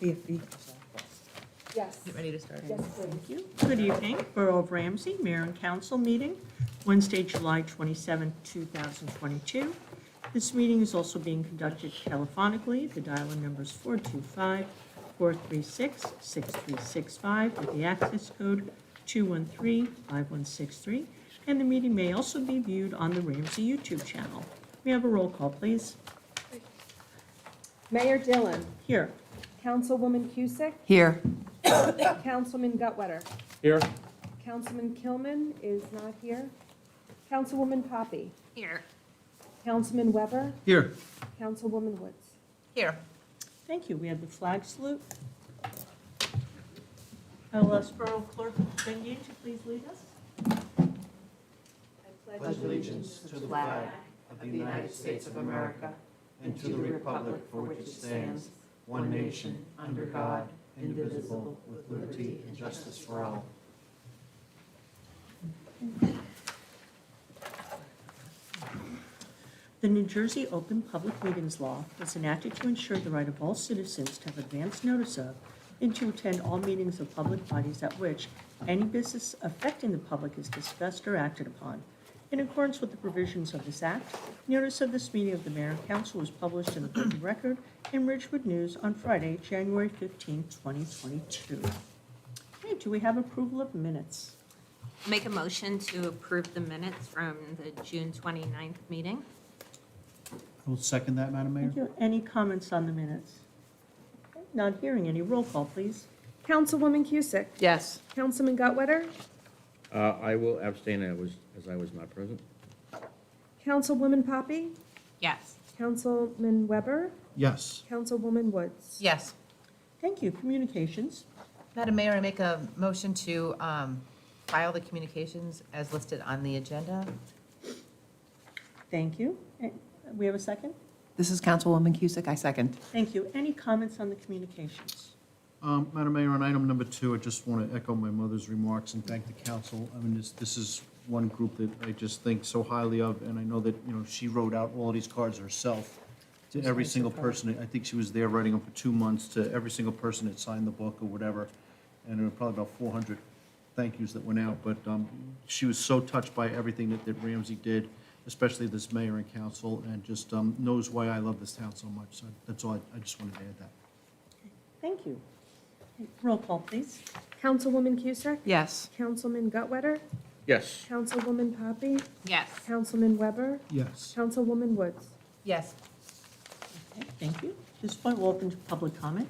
CFE. Yes. Get ready to start. Yes, please. Thank you. Good evening, Borough of Ramsey, Mayor and Council meeting, Wednesday, July 27, 2022. This meeting is also being conducted telephonically. The dial-in number is 425-436-6365 with the access code 213-5163. And the meeting may also be viewed on the Ramsey YouTube channel. May I have a roll call, please? Mayor Dillon. Here. Councilwoman Cusick. Here. Councilman Gutwetter. Here. Councilman Kilman is not here. Councilwoman Poppy. Here. Councilman Weber. Here. Councilwoman Woods. Here. Thank you. We have the flag salute. I'll ask Borough Clerk Bengi to please lead us. Pledge allegiance to the flag of the United States of America and to the republic for which it stands, one nation, under God, indivisible, with liberty and justice for all. The New Jersey Open Public Meetings Law was enacted to ensure the right of all citizens to have advance notice of and to attend all meetings of public bodies at which any business affecting the public is discussed or acted upon. In accordance with the provisions of this act, notice of this meeting of the Mayor and Council was published in the Book of Record in Ridgewood News on Friday, January 15, 2022. Okay, do we have approval of minutes? Make a motion to approve the minutes from the June 29th meeting. I will second that, Madam Mayor. Thank you. Any comments on the minutes? Okay, not hearing any. Roll call, please. Councilwoman Cusick. Yes. Councilman Gutwetter. I will abstain as I was not present. Councilwoman Poppy. Yes. Councilman Weber. Yes. Councilwoman Woods. Yes. Thank you. Communications. Madam Mayor, I make a motion to file the communications as listed on the agenda. Thank you. We have a second? This is Councilwoman Cusick, I second. Thank you. Any comments on the communications? Madam Mayor, on item number 2, I just want to echo my mother's remarks and thank the council. I mean, this is one group that I just think so highly of, and I know that, she wrote out all of these cards herself to every single person. I think she was there writing them for 2 months to every single person that signed the book or whatever, and there were probably about 400 thank yous that went out, but she was so touched by everything that Ramsey did, especially this mayor and council, and just knows why I love this town so much. So that's all, I just wanted to add that. Thank you. Roll call, please. Councilwoman Cusick. Yes. Councilman Gutwetter. Yes. Councilwoman Poppy. Yes. Councilman Weber. Yes. Councilwoman Woods. Yes. Okay, thank you. At this point, we'll open to public comment.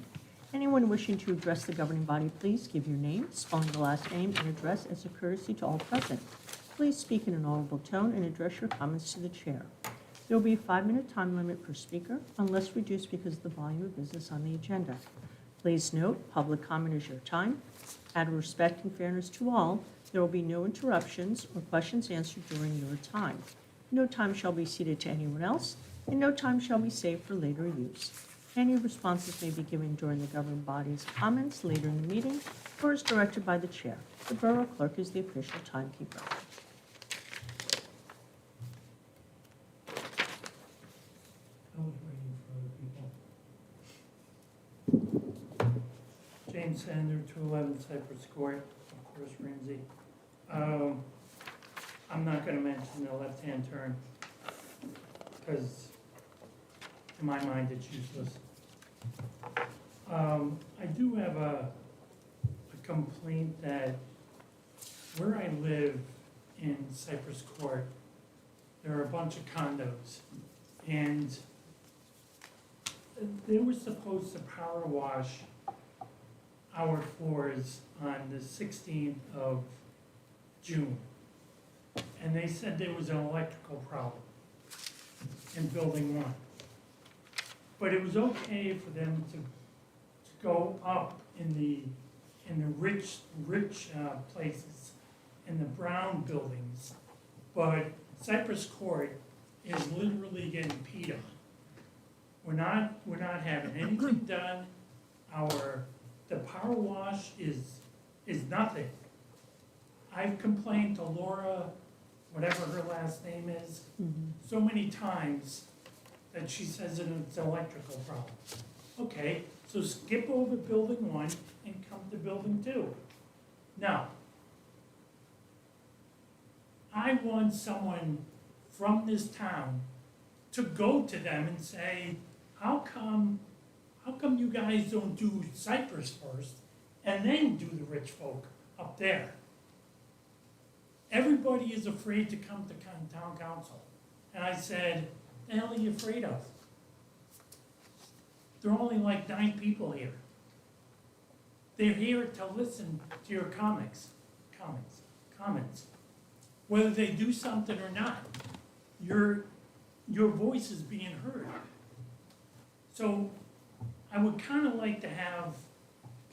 Anyone wishing to address the governing body, please give your name, spelling the last name, and address as a courtesy to all present. Please speak in an audible tone and address your comments to the chair. There will be a 5-minute time limit per speaker, unless reduced because of the volume of business on the agenda. Please note, public comment is your time. Out of respect and fairness to all, there will be no interruptions or questions answered during your time. No time shall be ceded to anyone else, and no time shall be saved for later use. Any responses may be given during the governing body's comments later in the meeting or as directed by the chair. The borough clerk is the official timekeeper. I was waiting for other people. James Sander, 211 Cypress Court, of course, Ramsey. I'm not gonna mention the left-hand turn, because in my mind, it's useless. I do have a complaint that where I live in Cypress Court, there are a bunch of condos, and they were supposed to power wash our floors on the 16th of June. And they said there was an electrical problem in building 1. But it was okay for them to go up in the rich places, in the brown buildings. But Cypress Court is literally getting peed on. We're not having anything done. The power wash is nothing. I've complained to Laura, whatever her last name is, so many times that she says that it's an electrical problem. Okay, so skip over building 1 and come to building 2. Now, I want someone from this town to go to them and say, how come you guys don't do Cypress first and then do the rich folk up there? Everybody is afraid to come to town council. And I said, the hell are you afraid of? There are only like 9 people here. They're here to listen to your comments. Whether they do something or not, your voice is being heard. So I would kind of like to have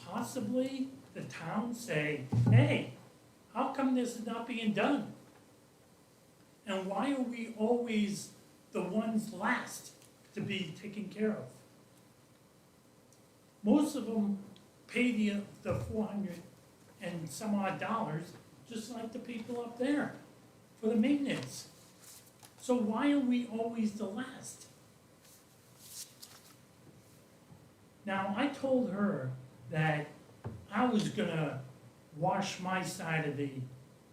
possibly the town say, hey, how come this is not being done? And why are we always the ones last to be taken care of? Most of them pay the 400 and some odd dollars, just like the people up there, for the maintenance. So why are we always the last? Now, I told her that I was gonna wash my side of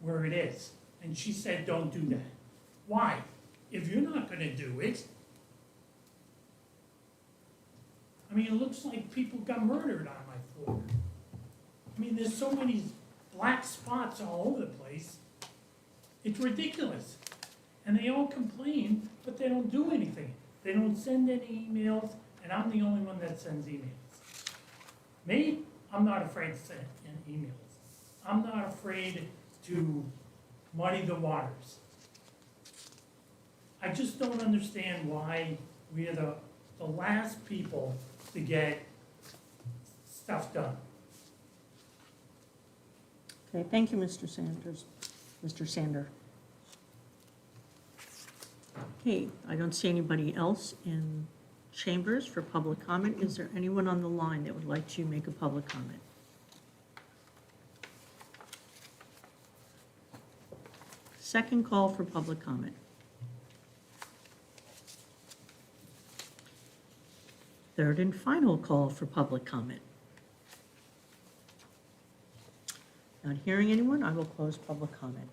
where it is. And she said, don't do that. Why? If you're not gonna do it, I mean, it looks like people got murdered on my floor. I mean, there's so many black spots all over the place. It's ridiculous. And they all complain, but they don't do anything. They don't send any emails, and I'm the only one that sends emails. Me, I'm not afraid to send emails. I'm not afraid to muddy the waters. I just don't understand why we are the last people to get stuff done. Okay, thank you, Mr. Sanders. Mr. Sander. Okay, I don't see anybody else in chambers for public comment. Is there anyone on the line that would like to make a public comment? Second call for public comment. Third and final call for public comment. Not hearing anyone, I will close public comment.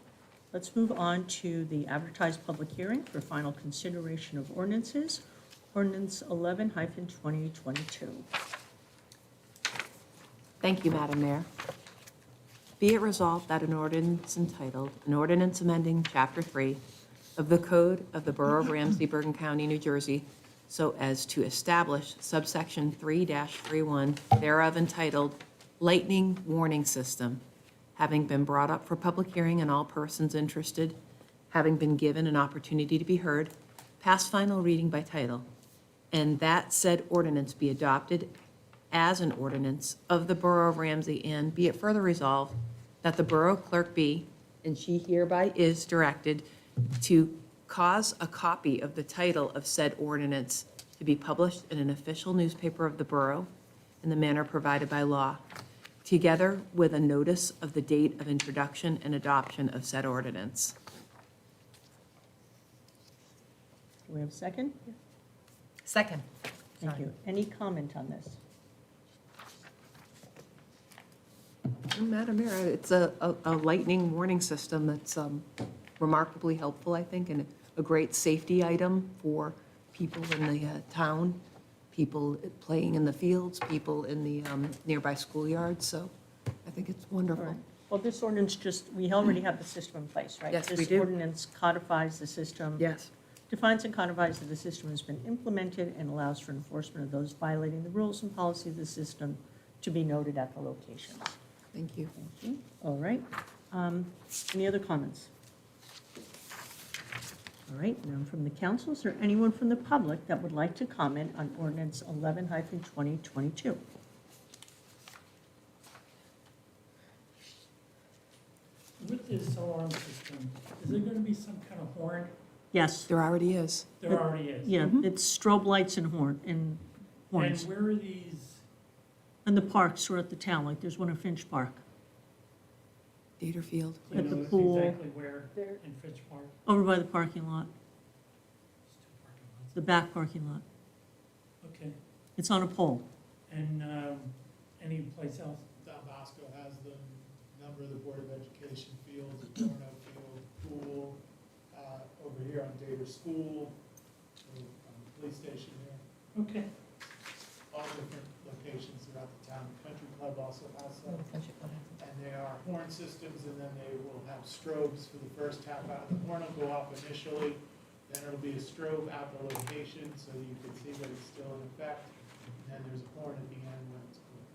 Let's move on to the advertised public hearing for final consideration of ordinances. Ordinance 11-2022. Thank you, Madam Mayor. Be it resolved that an ordinance entitled, an ordinance amending Chapter 3 of the Code of the Borough of Ramsey, Bergen County, New Jersey, so as to establish subsection 3-31 thereof entitled Lightning Warning System, having been brought up for public hearing and all persons interested, having been given an opportunity to be heard, pass final reading by title, and that said ordinance be adopted as an ordinance of the Borough of Ramsey, and be it further resolved that the Borough Clerk be, and she hereby is directed, to cause a copy of the title of said ordinance to be published in an official newspaper of the Borough in the manner provided by law, together with a notice of the date of introduction and adoption of said ordinance. Do we have a second? Second. Thank you. Any comment on this? Madam Mayor, it's a lightning warning system that's remarkably helpful, I think, and a great safety item for people in the town, people playing in the fields, people in the nearby schoolyards, so I think it's All wonderful. right. Well, this ordinance we already have the system in place, right? Yes, we This do. ordinance codifies the system. Yes. Defines and codifies that the system has been implemented and allows for enforcement of those violating the rules and policy of the system to be noted at the locations. Thank you. Thank you. All right. Any other comments? All right, now from the council, is there anyone from the public that would like to comment on ordinance 11-2022? With this alarm system, is there gonna be some kind of horn? Yes, There already is. There already is. yeah, it's strobe lights and horns. And where are these? And the parks throughout the town, like there's one in Finch Park, Daterfield. Do you At the know pool. exactly where There, in Fitch Park? over by the parking lot, There's 2 parking lots. the back parking lot. Okay. It's on a pole. And any place else? Don Bosco has them, number of the Board of Education fields, Dorno Field, pool, over here on Dater School, police station here, Okay. all different locations throughout the town. Country Club also has some, and they are horn systems, and then they will have strobes for the first half hour. The horn will go off initially, then it'll be a strobe at the location, so you can see that it's still in effect, and then there's a horn at the end when it's clear.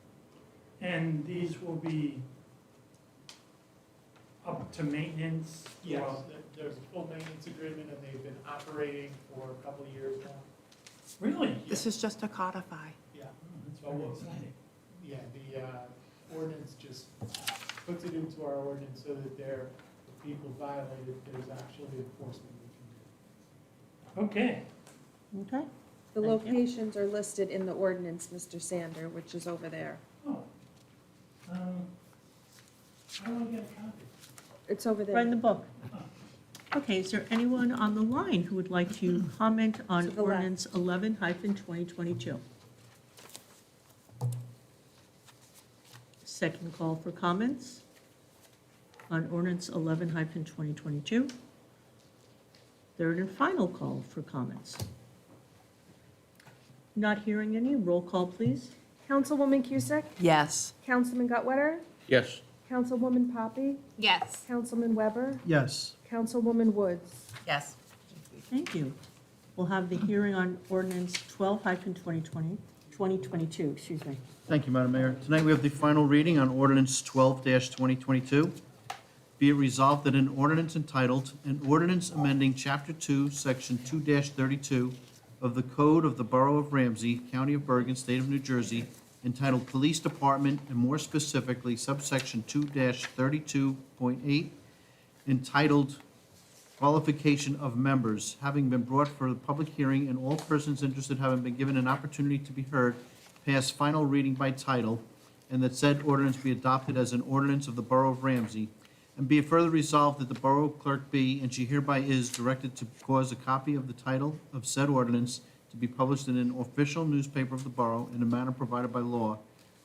And these will be up to maintenance? Yes, Well, there's a full maintenance agreement, and they've been operating for a couple of years now. Really? This is just a codify. Yeah, That's so very we'll, exciting. yeah, the ordinance just puts it into our ordinance so that there, if people violate it, there's actually enforcement we can do. Okay. Okay? The Thank you. locations are listed in the ordinance, Mr. Sander, which is over there. Oh. How do I get a copy? It's over Right in the there. book. Okay, is there anyone on the line who would like to comment To on the left. ordinance 11-2022? Second call for comments on ordinance 11-2022. Third and final call for comments. Not hearing any, roll call, please. Councilwoman Cusick? Yes. Councilman Gutwetter? Yes. Councilwoman Poppy? Yes. Councilman Weber? Yes. Councilwoman Woods? Yes. Thank you. We'll have the hearing on ordinance 2022, excuse me. Thank you, Madam Mayor. Tonight, we have the final reading on ordinance 12-2022. Be it resolved that an ordinance entitled, "An Ordinance Amending Chapter 2, Section 2-32 of the Code of the Borough of Ramsey, County of Bergen, State of New Jersey, entitled Police Department, and more specifically subsection 2-32.8, entitled Qualification of Members, having been brought for the public hearing and all persons interested having been given an opportunity to be heard, pass final reading by title, and that said ordinance be adopted as an ordinance of the Borough of Ramsey. And be it further resolved that the Borough Clerk be, and she hereby is, directed to cause a copy of the title of said ordinance to be published in an official newspaper of the Borough in a manner provided by law,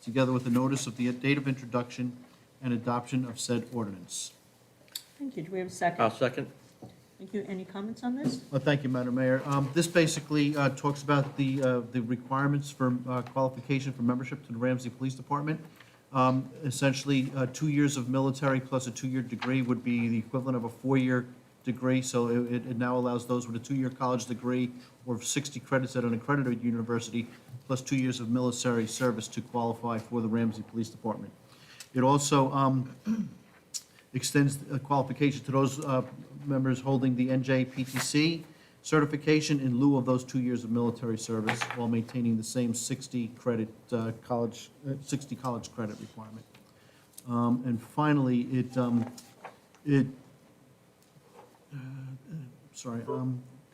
together with a notice of the date of introduction and adoption of said ordinance." Thank you. Do we have a second? I'll second. Thank you. Any comments on this? Well, thank you, Madam Mayor. This basically talks about the requirements for qualification for membership to the Ramsey Police Department. Essentially, 2 years of military plus a 2-year degree would be the equivalent of a 4-year degree, so it now allows those with a 2-year college degree or 60 credits at an accredited university plus 2 years of military service to qualify for the Ramsey Police Department. It also extends qualification to those members holding the NJPTC certification in lieu of those 2 years of military service while maintaining the same 60 college credit requirement. And finally,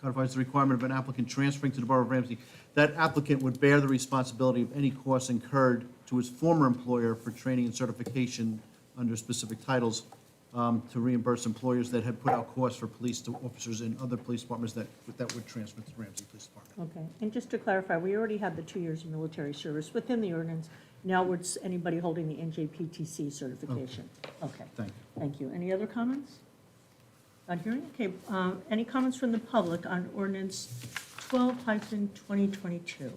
codifies the requirement of an applicant transferring to the Borough of Ramsey. That applicant would bear the responsibility of any costs incurred to his former employer for training and certification under specific titles, to reimburse employers that had put out costs for police officers in other police departments that would transfer to the Ramsey Police Department. Okay. And just to clarify, we already had the 2 years of military service within the ordinance. Now it's anybody holding the NJPTC certification. Okay. Thank you. Thank you. Any other comments? Not hearing? Okay. Any comments from the public on ordinance 12-2022?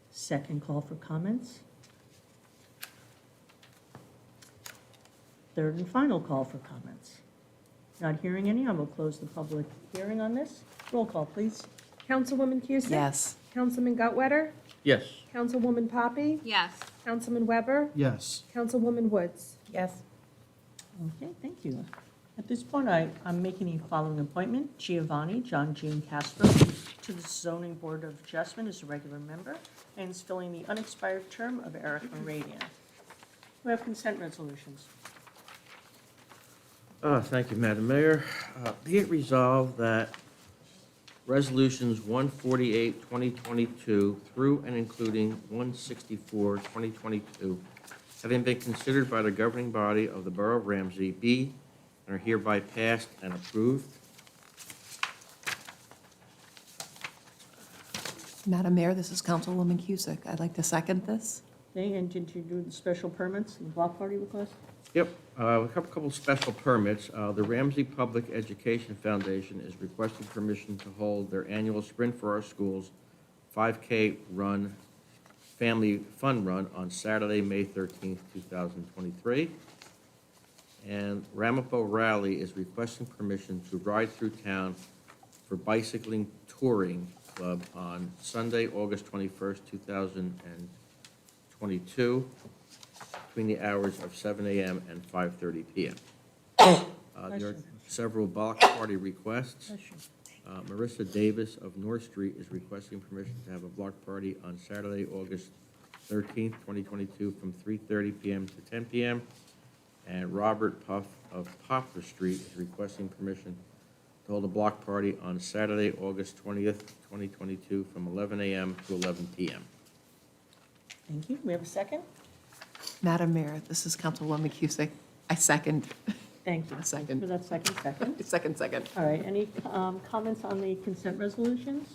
Second call for comments. Third and final call for comments. Not hearing any, I will close the public hearing on this. Roll call, please. Councilwoman Cusick? Yes. Councilman Gutwetter? Yes. Councilwoman Poppy? Yes. Councilman Weber? Yes. Councilwoman Woods? Yes. Okay, thank you. At this point, I'm making the following appointment. Giovanni John Jean Castro to the Zoning Board of Adjustment as a regular member and is filling the unexpired term of Eric Moradian. We have consent resolutions. Thank you, Madam Mayor. Be it resolved that resolutions 148, 2022 through and including 164, 2022, having been considered by the governing body of the Borough of Ramsey, be and are hereby passed and approved. Madam Mayor, this is Councilwoman Cusick. I'd like to second this. Okay, and did you do the special permits and the block party request? Yep, a couple special permits. The Ramsey Public Education Foundation is requesting permission to hold their annual Sprint for Our Schools 5K run, family fun run on Saturday, May 13th, 2023. And Ramapo Rally is requesting permission to ride through town for Bicycling Touring Club on Sunday, August 21st, 2022, between the hours of 7 a.m. and 5:30 p.m. There are several block party requests. Marissa Davis of North Street is requesting permission to have a block party on Saturday, August 13th, 2022, from 3:30 p.m. to 10 p.m. And Robert Puff of Poplar Street is requesting permission to hold a block party on Saturday, August 20th, 2022, from 11 a.m. to 11 p.m. Thank you. We have a second? Madam Mayor, this is Councilwoman Cusick. I second. Thank you. A second. For that second. Second. All right, any comments on the consent resolutions?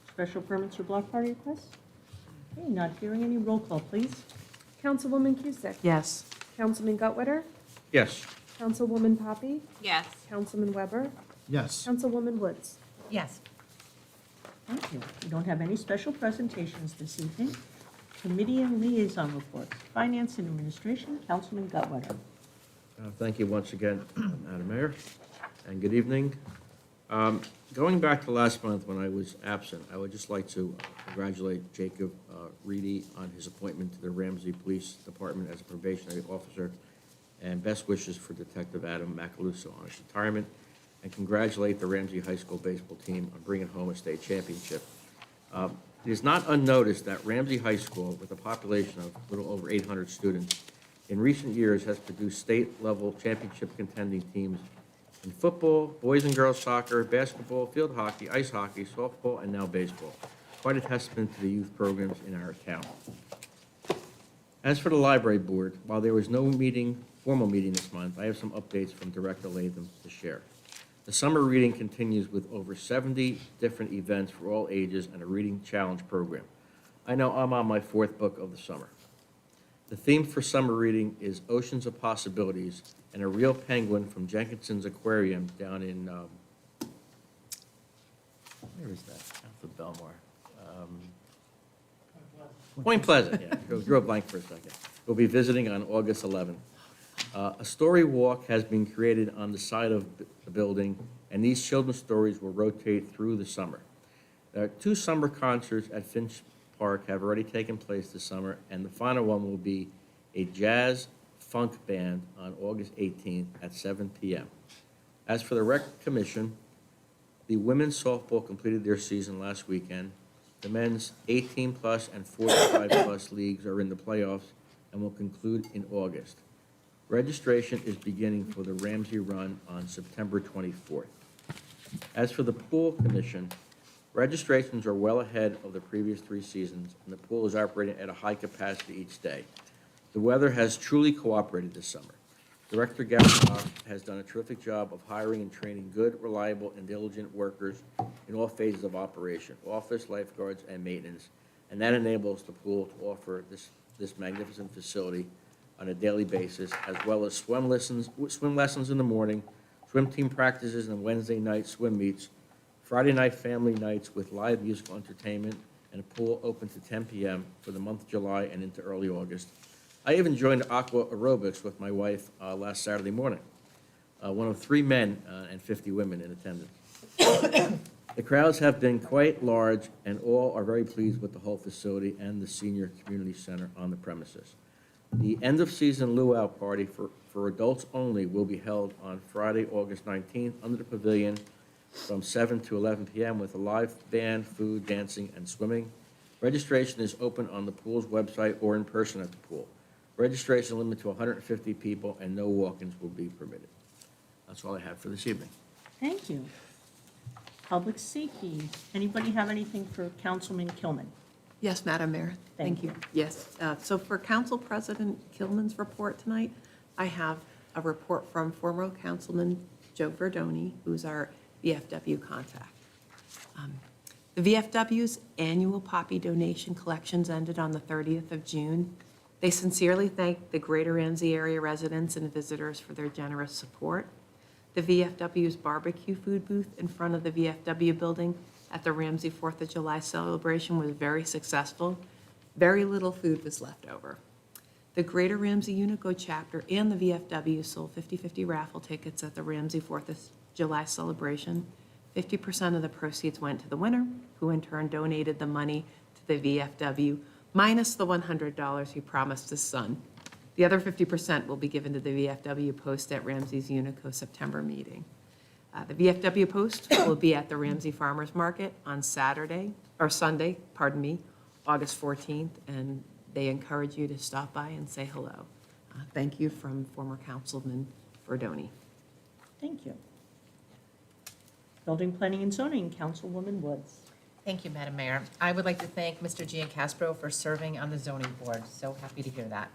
Special permits or block party requests? Okay, not hearing any. Roll call, please. Councilwoman Cusick? Yes. Councilman Gutwitter? Yes. Councilwoman Poppy? Yes. Councilman Weber? Yes. Councilwoman Woods? Yes. Thank you. We don't have any special presentations this evening. Committee and liaison reports. Finance and Administration, Councilman Gutwitter. Thank you once again, Madam Mayor, and good evening. Going back to last month when I was absent, I would just like to congratulate Jacob Reedy on his appointment to the Ramsey Police Department as a probationary officer, and best wishes for Detective Adam Macaluso on his retirement, and congratulate the Ramsey High School baseball team on bringing home a state championship. It is not unnoticed that Ramsey High School, with a population of a little over 800 students, in recent years has produced state-level championship contending teams in football, boys and girls soccer, basketball, field hockey, ice hockey, softball, and now baseball. Quite a testament to the youth programs in our town. As for the library board, while there was no formal meeting this month, I have some updates from Director Latham to share. The summer reading continues with over 70 different events for all ages and a reading challenge program. I know I'm on my 4th book of the summer. The theme for summer reading is Oceans of Possibilities, and a real penguin from Jenkinson's Aquarium down in, where is that? South of Belmar. Point Pleasant, yeah. Drew a blank for a second. We'll be visiting on August 11th. A story walk has been created on the side of the building, and these children's stories will rotate through the summer. There are 2 summer concerts at Finch Park have already taken place this summer, and the final one will be a jazz funk band on August 18th at 7 p.m. As for the Rec Commission, the women's softball completed their season last weekend. The men's 18-plus and 45-plus leagues are in the playoffs and will conclude in August. Registration is beginning for the Ramsey Run on September 24th. As for the Pool Commission, registrations are well ahead of the previous 3 seasons, and the pool is operating at a high capacity each day. The weather has truly cooperated this summer. Director Gavin has done a terrific job of hiring and training good, reliable, and diligent workers in all phases of operation, office, lifeguards, and maintenance, and that enables the pool to offer this magnificent facility on a daily basis, as well as swim lessons in the morning, swim team practices, and Wednesday night swim meets, Friday night family nights with live musical entertainment, and a pool open to 10 p.m. for the month of July and into early August. I even joined aqua aerobics with my wife last Saturday morning, one of 3 men and 50 women in attendance. The crowds have been quite large, and all are very pleased with the whole facility and the senior community center on the premises. The end-of-season luau party for adults only will be held on Friday, August 19th, under the pavilion from 7 to 11 p.m. with a live band, food, dancing, and swimming. Registration is open on the pool's website or in person at the pool. Registration limited to 150 people, and no walk-ins will be permitted. That's all I have for this evening. Thank you. Public safety. Anybody have anything for Councilman Kilman? Yes, Madam Mayor. Thank Thank you. Yes. So for Council President Kilman's report tonight, I have a report from former Councilman Joe Verdoni, who's our VFW contact. The VFW's annual poppy donation collections ended on the 30th of June. They sincerely thank the Greater Ramsey area residents and visitors for their generous support. The VFW's barbecue food booth in front of the VFW building at the Ramsey 4th of July celebration was very successful. Very little food was left over. The Greater Ramsey Unico chapter and the VFW sold 50/50 raffle tickets at the Ramsey 4th of July celebration. 50% of the proceeds went to the winner, who in turn donated the money to the VFW, minus the $100 he promised his son. The other 50% will be given to the VFW Post at Ramsey's Unico September meeting. The VFW Post will be at the Ramsey Farmers Market on Sunday, August 14th, and they encourage you to stop by and say hello. Thank you from former Councilman Verdoni. Thank you. Building, Planning, and Zoning, Councilwoman Woods. Thank you, Madam Mayor. I would like to thank Mr. Giancastro for serving on the zoning board. So happy to hear that.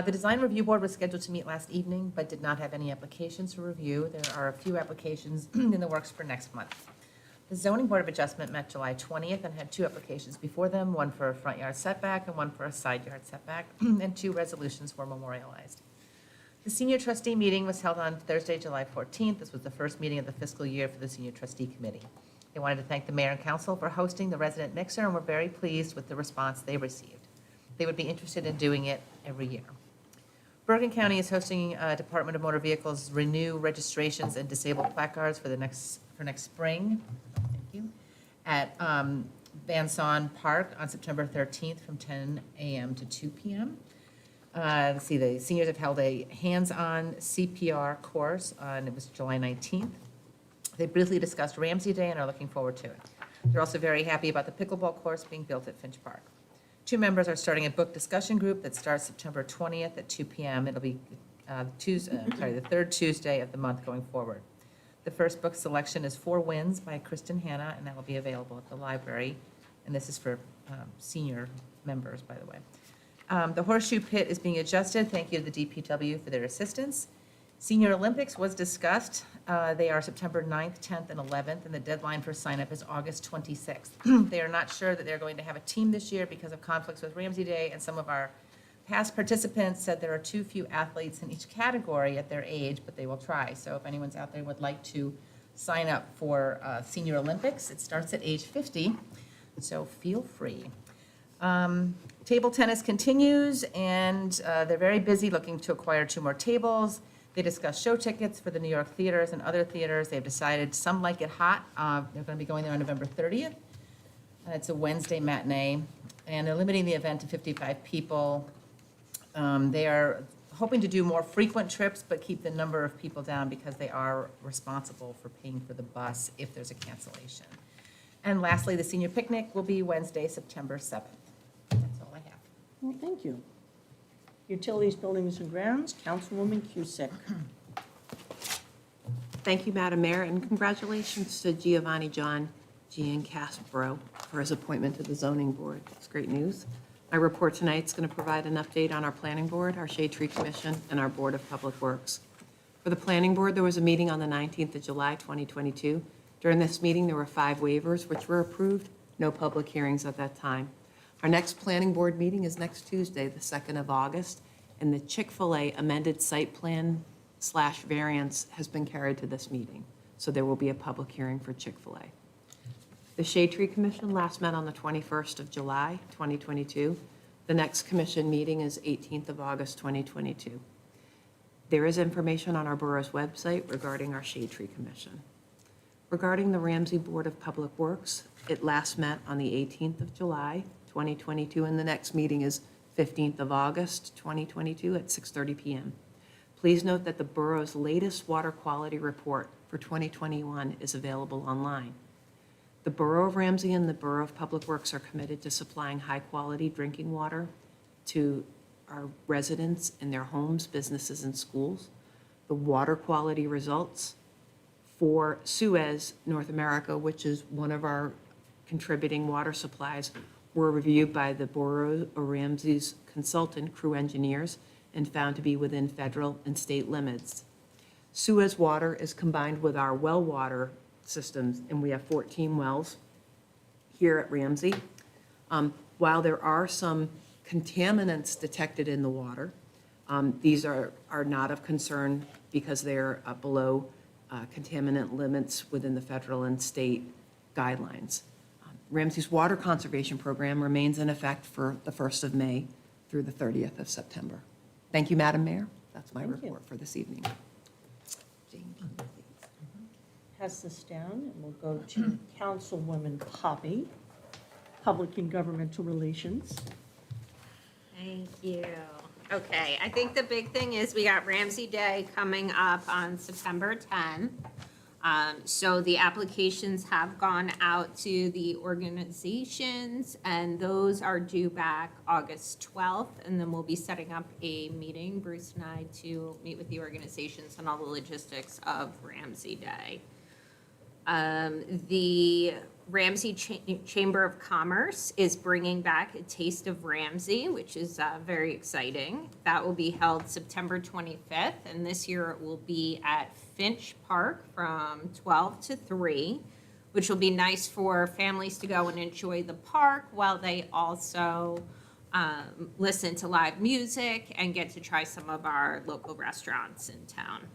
The Design Review Board was scheduled to meet last evening, but did not have any applications to review. There are a few applications in the works for next month. The Zoning Board of Adjustment met July 20th and had 2 applications before them, one for a front yard setback and one for a side yard setback, and 2 resolutions were memorialized. The Senior Trustee meeting was held on Thursday, July 14th. This was the first meeting of the fiscal year for the Senior Trustee Committee. They wanted to thank the Mayor and Council for hosting the resident mixer and were very pleased with the response they received. They would be interested in doing it every year. Bergen County is hosting Department of Motor Vehicles renew registrations and disabled placards for next spring. Thank you. At Van Son Park on September 13th from 10 a.m. to 2 p.m. Let's see, the seniors have held a hands-on CPR course, and it was July 19th. They briefly discussed Ramsey Day and are looking forward to it. They're also very happy about the pickleball course being built at Finch Park. 2 members are starting a book discussion group that starts September 20th at 2 p.m. It'll be the third Tuesday of the month going forward. The first book selection is 4 Winds by Kristen Hanna, and that will be available at the library. And this is for senior members, by the way. The Horseshoe Pit is being adjusted. Thank you to the DPW for their assistance. Senior Olympics was discussed. They are September 9th, 10th, and 11th, and the deadline for sign-up is August 26th. They are not sure that they're going to have a team this year because of conflicts with Ramsey Day, and some of our past participants said there are too few athletes in each category at their age, but they will try. So if anyone's out there would like to sign up for Senior Olympics, it starts at age 50, so feel free. Table tennis continues, and they're very busy looking to acquire 2 more tables. They discussed show tickets for the New York theaters and other theaters. They've decided some like it hot. They're going to be going there on November 30th. It's a Wednesday matinee, and they're limiting the event to 55 people. They are hoping to do more frequent trips, but keep the number of people down because they are responsible for paying for the bus if there's a cancellation. And lastly, the senior picnic will be Wednesday, September 7th. That's all I have. Well, thank you. Utilities, Buildings, and Grounds, Councilwoman Cusick. Thank you, Madam Mayor, and congratulations to Giovanni John Giancastro for his appointment to the Zoning Board. It's great news. My report tonight is going to provide an update on our Planning Board, our Shade Tree Commission, and our Board of Public Works. For the Planning Board, there was a meeting on the 19th of July, 2022. During this meeting, there were 5 waivers which were approved, no public hearings at that time. Our next Planning Board meeting is next Tuesday, the 2nd of August, and the Chick-fil-A amended site plan / variance has been carried to this meeting. So there will be a public hearing for Chick-fil-A. The Shade Tree Commission last met on the 21st of July, 2022. The next commission meeting is 18th of August, 2022. There is information on our borough's website regarding our Shade Tree Commission. Regarding the Ramsey Board of Public Works, it last met on the 18th of July, 2022, and the next meeting is 15th of August, 2022 at 6:30 p.m. Please note that the borough's latest water quality report for 2021 is available online. The Borough of Ramsey and the Borough of Public Works are committed to supplying high-quality drinking water to our residents in their homes, businesses, and schools. The water quality results for Suez, North America, which is one of our contributing water supplies, were reviewed by the Borough of Ramsey's consultant crew engineers and found to be within federal and state limits. Suez water is combined with our well water systems, and we have 14 wells. here at Ramsey. While there are some contaminants detected in the water, these are not of concern because they're below contaminant limits within the federal and state guidelines. Ramsey's water conservation program remains in effect for the 1st of May through the 30th of September. Thank you, Madam Mayor. That's my Thank you. report for this evening. Jane, please. Pass this down, and we'll go to Councilwoman Poppy, Public and Governmental Relations. Thank you. Okay, I think the big thing is we got Ramsey Day coming up on September 10th. So the applications have gone out to the organizations, and those are due back August 12th. And then we'll be setting up a meeting, Bruce and I, to meet with the organizations on all the logistics of Ramsey Day. The Ramsey Chamber of Commerce is bringing back a Taste of Ramsey, which is very exciting. That will be held September 25th, and this year it will be at Finch Park from 12 to 3, which will be nice for families to go and enjoy the park while they also listen to live music and get to try some of our local restaurants in town.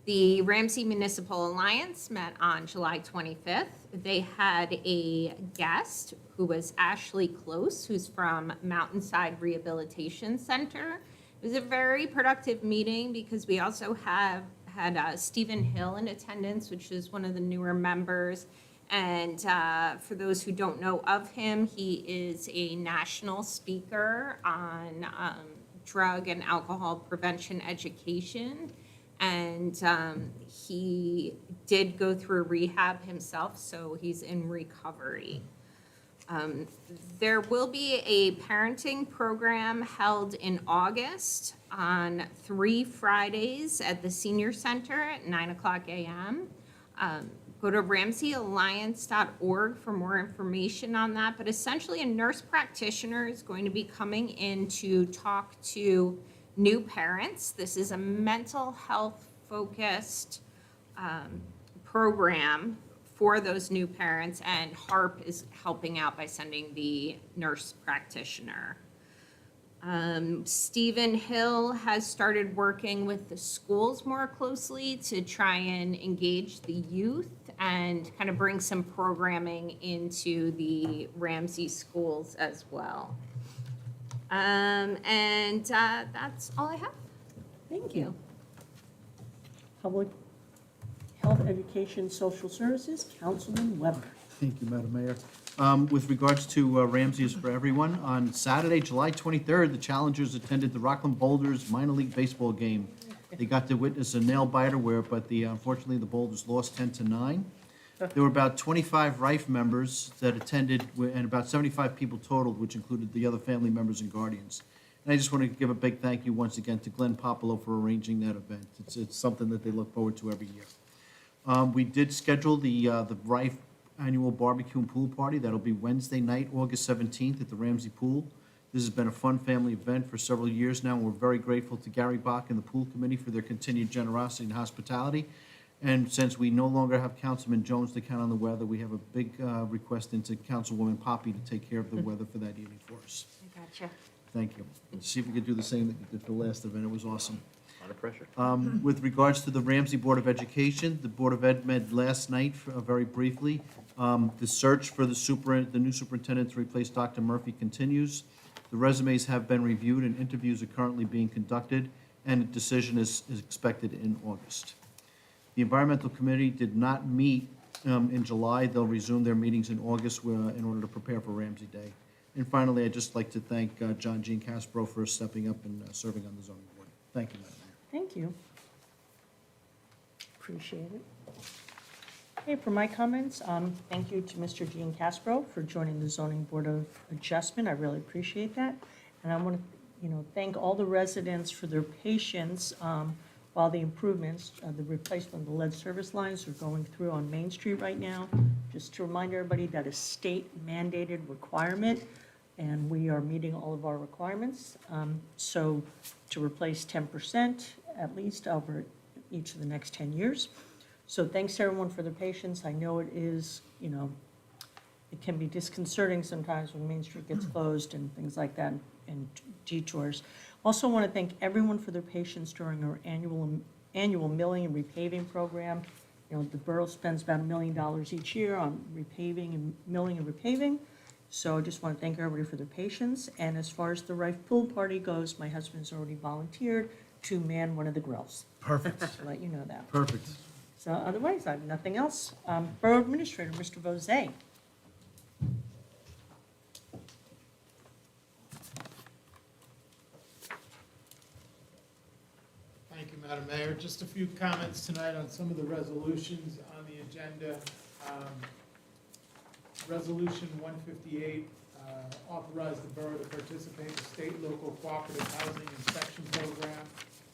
The Ramsey Municipal Alliance met on July 25th. They had a guest who was Ashley Close, who's from Mountainside Rehabilitation Center. It was a very productive meeting because we also had Stephen Hill in attendance, which is one of the newer members. And for those who don't know of him, he is a national speaker on drug and alcohol prevention education. And he did go through rehab himself, so he's in recovery. There will be a parenting program held in August on 3 Fridays at the Senior Center at 9:00 a.m. Go to RamseyAlliance.org for more information on that. But essentially, a nurse practitioner is going to be coming in to talk to new parents. This is a mental health focused program for those new parents, and HARP is helping out by sending the nurse practitioner. Stephen Hill has started working with the schools more closely to try and engage the youth and kind of bring some programming into the Ramsey schools as well. And that's all I have. Thank you. Public Health, Education, Social Services, Councilman Weber. Thank you, Madam Mayor. With regards to Ramsey is for Everyone, on Saturday, July 23rd, the challengers attended the Rockland Boulders minor league baseball game. They got to witness a nail biter unfortunately, the Boulders lost 10-9. There were about 25 Rife members that attended, and about 75 people totaled, which included the other family members and guardians. And I just want to give a big thank you once again to Glenn Popolo for arranging that event. It's something that they look forward to every year. We did schedule the Rife annual barbecue and pool party. That'll be Wednesday night, August 17th at the Ramsey Pool. This has been a fun family event for several years now, and we're very grateful to Gary Bach and the pool committee for their continued generosity and hospitality. And since we no longer have Councilman Jones to count on the weather, we have a big request into Councilwoman Poppy to take care of the weather for that evening for us. I gotcha. Thank you. Let's see if we can do the same that you did for the last event. It was awesome. A lot of pressure. With regards to the Ramsey Board of Education, the Board of Ed met last night very briefly. The search for the new superintendent to replace Dr. Murphy continues. The resumes have been reviewed and interviews are currently being conducted, and a decision is expected in August. The Environmental Committee did not meet in July. They'll resume their meetings in August in order to prepare for Ramsey Day. And finally, I'd just like to thank John Jean Caspro for stepping up and serving on the zoning board. Thank you, Madam Mayor. Thank you. Appreciate it. Okay, for my comments, thank you to Mr. Jean Caspro for joining the Zoning Board of Adjustment. I really appreciate that. And I want to, thank all the residents for their patience while the improvements, the replacement of the lead service lines are going through on Main Street right now. Just to remind everybody that is state mandated requirement, and we are meeting all of our requirements. So to replace 10% at least over each of the next 10 years. So thanks to everyone for their patience. I know it is, it can be disconcerting sometimes when Main Street gets closed and things like that, and detours. Also want to thank everyone for their patience during our annual milling and repaving program. You know, the borough spends about $1 million each year on repaving and milling and repaving. So I just want to thank everybody for their patience. And as far as the Rife Pool Party goes, my husband's already volunteered to man one of the grills, Perfect, to let you know that. perfect. So otherwise, I have nothing else. Borough Administrator, Mr. Vozay. Thank you, Madam Mayor. Just a few comments tonight on some of the resolutions on the agenda. Resolution 158 authorized the borough to participate in the state local cooperative housing inspection program.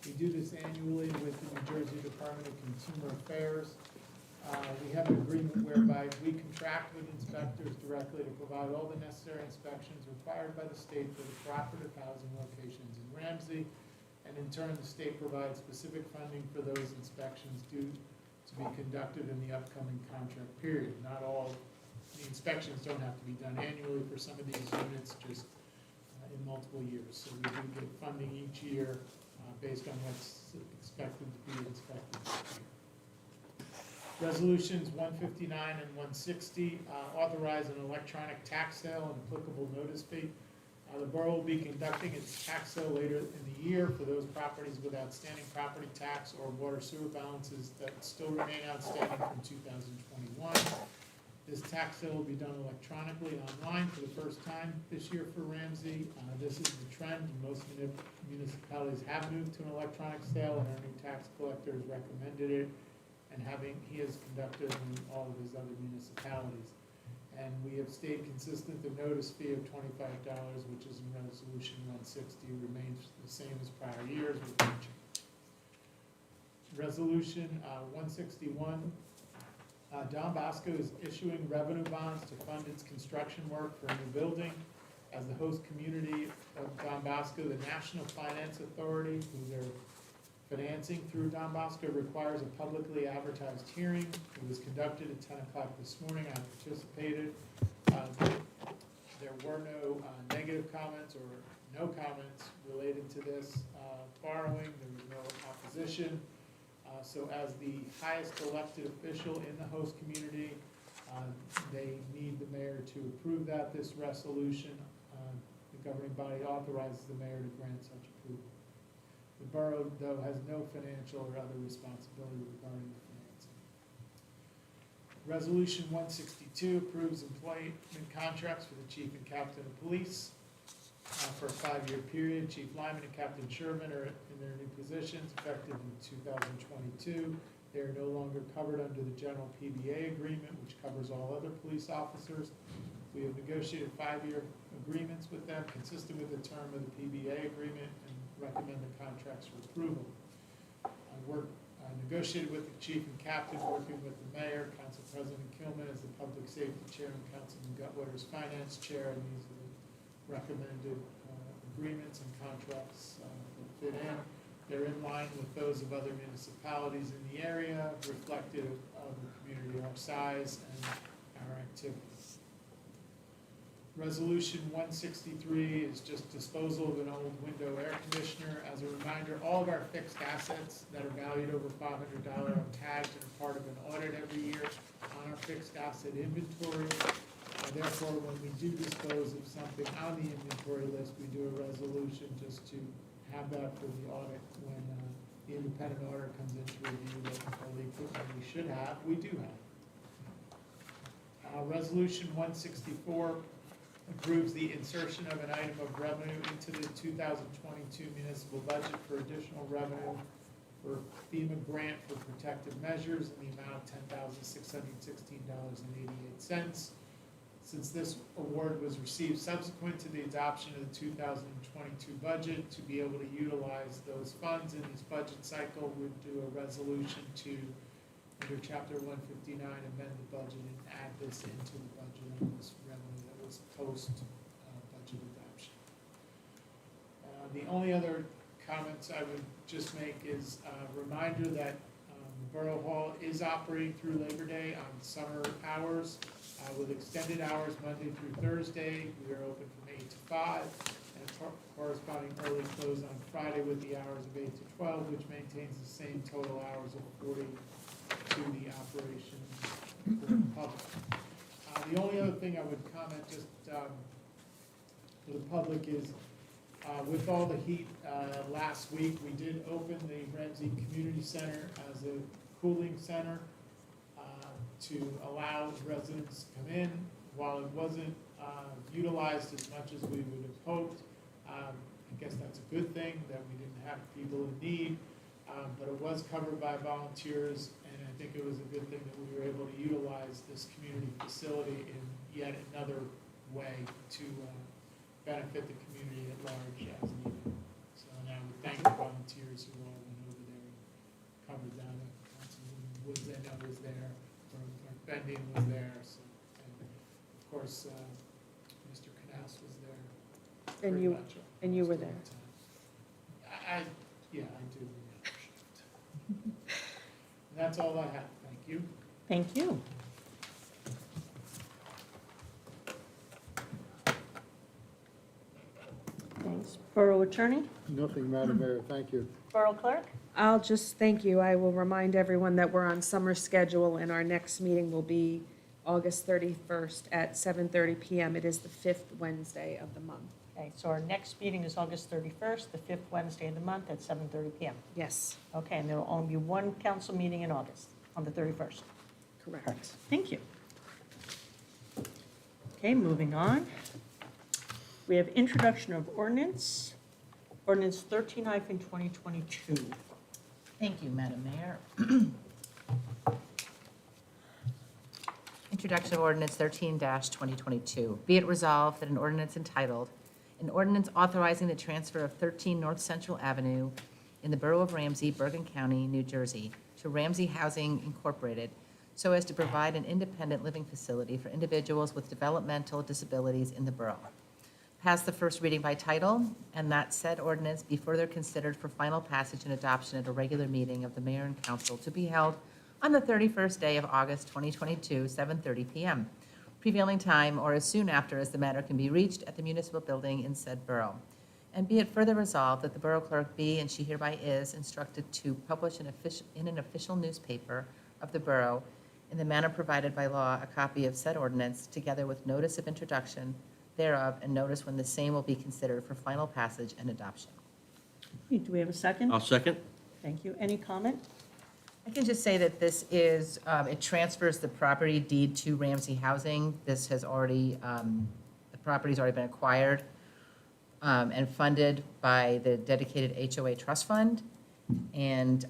We do this annually with the New Jersey Department of Consumer Affairs. We have an agreement whereby we contract with inspectors directly to provide all the necessary inspections required by the state for the cooperative housing locations in Ramsey. And in turn, the state provides specific funding for those inspections due to be conducted in the upcoming contract period. Not all, the inspections don't have to be done annually for some of these units, just in multiple years. So we do get funding each year based on what's expected to be inspected each year. Resolutions 159 and 160 authorize an electronic tax sale and applicable notice fee. The borough will be conducting its tax sale later in the year for those properties with outstanding property tax or water sewer balances that still remain outstanding from 2021. This tax sale will be done electronically online for the first time this year for Ramsey. This is the trend. Most municipalities have moved to an electronic sale, and our new tax collector has recommended it, and he has conducted it in all of his other municipalities. And we have stayed consistent. The notice fee of $25, which is in Resolution 160, remains the same as prior years with no change. Resolution 161, Don Bosco is issuing revenue bonds to fund its construction work for a new building. As the host community of Don Bosco, the National Finance Authority, who they're financing through Don Bosco, requires a publicly advertised hearing. It was conducted at 10 o'clock this morning. I participated. There were no negative comments or no comments related to this borrowing. There was no opposition. So as the highest elected official in the host community, they need the mayor to approve that. This resolution, the governing body authorizes the mayor to grant such approval. The borough, though, has no financial or other responsibility regarding the financing. Resolution 162 approves employment contracts for the chief and captain of police for a 5-year period. Chief Lyman and Captain Sherman are in their new positions effective in 2022. They are no longer covered under the general PBA agreement, which covers all other police officers. We have negotiated 5-year agreements with them consistent with the term of the PBA agreement and recommend the contracts for approval. I negotiated with the chief and captain, working with the mayor, Council President Kilman as the public safety chair, and Councilman Gutwetter's finance chair, and these are the recommended agreements and contracts that fit in. They're in line with those of other municipalities in the area, reflective of the community our size and our activities. Resolution 163 is just disposal of an old window air conditioner. As a reminder, all of our fixed assets that are valued over $500 are tagged and are part of an audit every year on our fixed asset inventory. Therefore, when we do dispose of something on the inventory list, we do a resolution just to have that for the audit when the independent auditor comes in to review that all the equipment we should have, we do have. Resolution 164 approves the insertion of an item of revenue into the 2022 municipal budget for additional revenue for FEMA grant for protective measures in the amount of $10,616.88. Since this award was received subsequent to the adoption of the 2022 budget, to be able to utilize those funds in this budget cycle, we'd do a resolution to, under Chapter 159, amend the budget and add this into the budget of this revenue that was post-budget adoption. The only other comments I would just make is a reminder that Borough Hall is operating through Labor Day on summer hours, with extended hours Monday through Thursday. We are open from 8 to 5, and corresponding early close on Friday with the hours of 8 to 12, which maintains the same total hours of 40 to the operation for the public. The only other thing I would comment just for the public is, with all the heat last week, we did open the Ramsey Community Center as a cooling center to allow residents to come in. While it wasn't utilized as much as we would have hoped, I guess that's a good thing that we didn't have people in need, but it was covered by volunteers, and I think it was a good thing that we were able to utilize this community facility in yet another way to benefit the community at large as needed. So, and I would thank the volunteers who all went over there and covered that. Councilwoman Woods, I know, was there, or Bending was there, so, and of course, Mr. Knaus was there. And pretty you- much and you were most of there. the time. Yeah, I do remember that. And that's all I have, thank you. Thank you. Thanks. Borough Attorney? Nothing, Madam Mayor, thank you. Borough Clerk? I'll just thank you. I will remind everyone that we're on summer schedule, and our next meeting will be August 31st at 7:30 PM. It is the 5th Wednesday of the month. Okay, so our next meeting is August 31st, the 5th Wednesday of the month at 7:30 PM. Yes, Okay, and there will only be one council meeting in August, on the 31st. correct. Thank you. Okay, moving on. We have introduction of ordinance, ordinance 13-2022. Thank you, Madam Mayor. Introduction of ordinance 13-2022. Be it resolved that an ordinance entitled, an ordinance authorizing the transfer of 13 North Central Avenue in the Borough of Ramsey, Bergen County, New Jersey, to Ramsey Housing Incorporated, so as to provide an independent living facility for individuals with developmental disabilities in the borough. Pass the first reading by title, and that said ordinance be further considered for final passage and adoption at a regular meeting of the mayor and council to be held on the 31st day of August 2022, 7:30 PM. Prevailing time or as soon after as the matter can be reached at the municipal building in said borough. And be it further resolved that the borough clerk be, and she hereby is, instructed to publish in an official newspaper of the borough in the manner provided by law a copy of said ordinance, together with notice of introduction thereof, and notice when the same will be considered for final passage and adoption. Do we have a second? I'll second. Thank you. Any comment? I can just say that this is, it transfers the property deed to Ramsey Housing. This has already, the property's already been acquired and funded by the dedicated HOA trust fund. And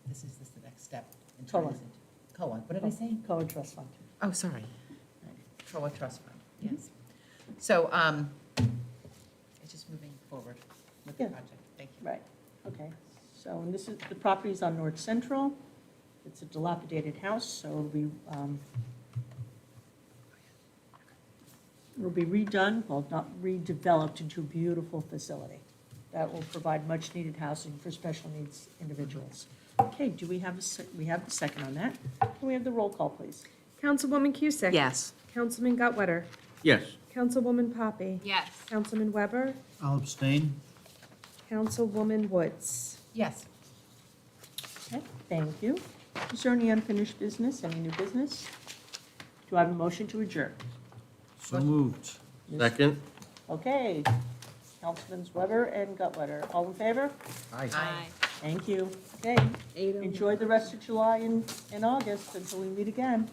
this is the next step. in turning this into- COA, what did I say? COA Trust Fund. Oh, sorry. COA trust fund, yes. So it's just moving forward with the Yeah. project. Thank you. Right, okay. So, and this is, the property's on North Central. It's a dilapidated house, so it'll be redone, well, not redeveloped into a beautiful facility that will provide much-needed housing for special needs individuals. Okay, do we have we have the second on that? Can we have the roll call, please? Councilwoman Cusick? Yes. Councilman Gutwetter? Yes. Councilwoman Poppy? Yes. Councilman Weber? I'll abstain. Councilwoman Woods? Yes. Okay, thank you. Is there any unfinished business, any new business? Do I have a motion to adjourn? So moved. Second. Okay, Councilmans Weber and Gutwetter, all in favor? Aye. Aye. Thank you. Okay, 8:01. enjoy the rest of July and August until we meet again.